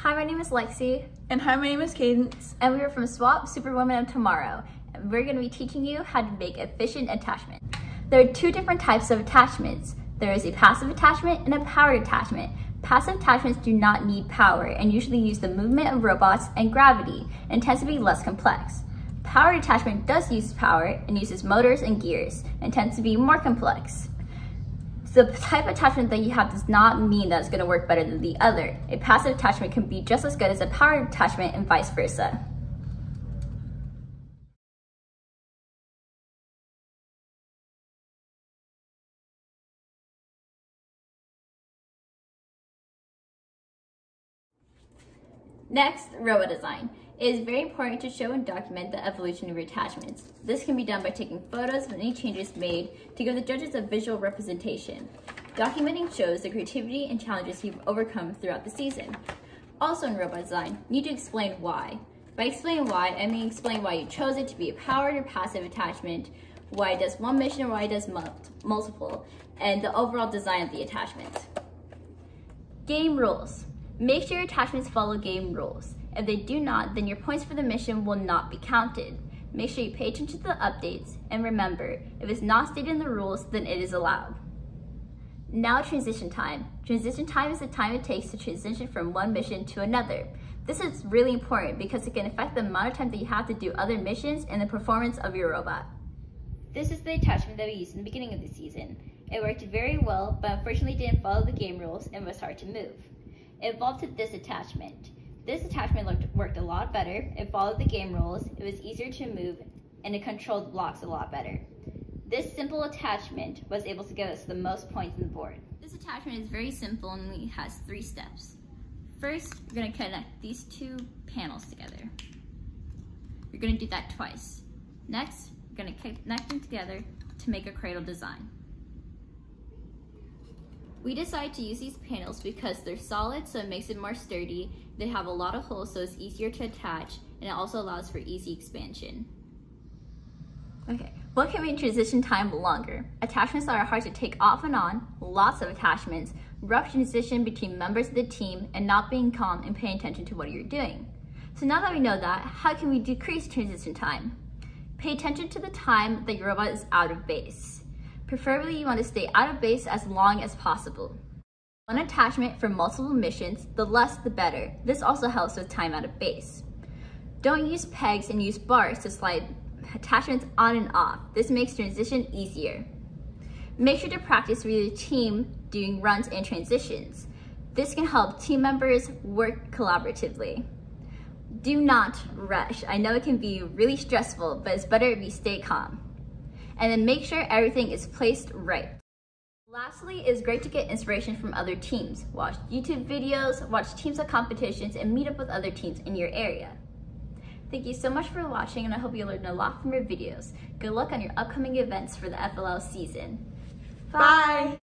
Hi, my name is Lexi. And hi, my name is Kadance. And we are from S.W.O.T, Superwomen of Tomorrow. And we're going to be teaching you how to make efficient attachment. There are two different types of attachments. There is a passive attachment and a powered attachment. Passive attachments do not need power and usually use the movement of robots and gravity and tends to be less complex. Powered attachment does use power and uses motors and gears and tends to be more complex. So the type of attachment that you have does not mean that it's going to work better than the other. A passive attachment can be just as good as a powered attachment and vice versa. Next, robot design. It is very important to show and document the evolution of your attachments. This can be done by taking photos of any changes made to give the judges a visual representation. Documenting shows the creativity and challenges you've overcome throughout the season. Also in robot design, you need to explain why. By explaining why, I mean explain why you chose it to be a powered or passive attachment, why it does one mission or why it does multiple, and the overall design of the attachment. Game rules. Make sure your attachments follow game rules. If they do not, then your points for the mission will not be counted. Make sure you pay attention to the updates, and remember, if it's not stated in the rules, then it is allowed. Now transition time. Transition time is the time it takes to transition from one mission to another. This is really important because it can affect the amount of time that you have to do other missions and the performance of your robot. This is the attachment that we used in the beginning of the season. It worked very well, but unfortunately didn't follow the game rules and was hard to move. It evolved to this attachment. This attachment worked a lot better, it followed the game rules, it was easier to move, and it controlled blocks a lot better. This simple attachment was able to get us the most points on the board. This attachment is very simple and only has 3 steps. First, you're going to connect these 2 panels together. You're going to do that twice. Next, you're going to connect them together to make a cradle design. We decided to use these panels because they're solid, so it makes it more sturdy. They have a lot of holes, so it's easier to attach, and it also allows for easy expansion. Okay, what can make transition time longer? Attachments that are hard to take off and on, lots of attachments, rough transition between members of the team, and not being calm and paying attention to what you're doing. So now that we know that, how can we decrease transition time? Pay attention to the time that your robot is out of base. Preferably, you want to stay out of base as long as possible. One attachment for multiple missions, the less the better. This also helps with time out of base. Don't use pegs and use bars to slide attachments on and off. This makes transition easier. Make sure to practice with your team doing runs and transitions. This can help team members work collaboratively. Do not rush. I know it can be really stressful, but it's better if you stay calm. And then make sure everything is placed right. Lastly, it's great to get inspiration from other teams. Watch YouTube videos, watch teams at competitions, and meet up with other teams in your area. Thank you so much for watching, and I hope you learned a lot from your videos. Good luck on your upcoming events for the FLL season. Bye!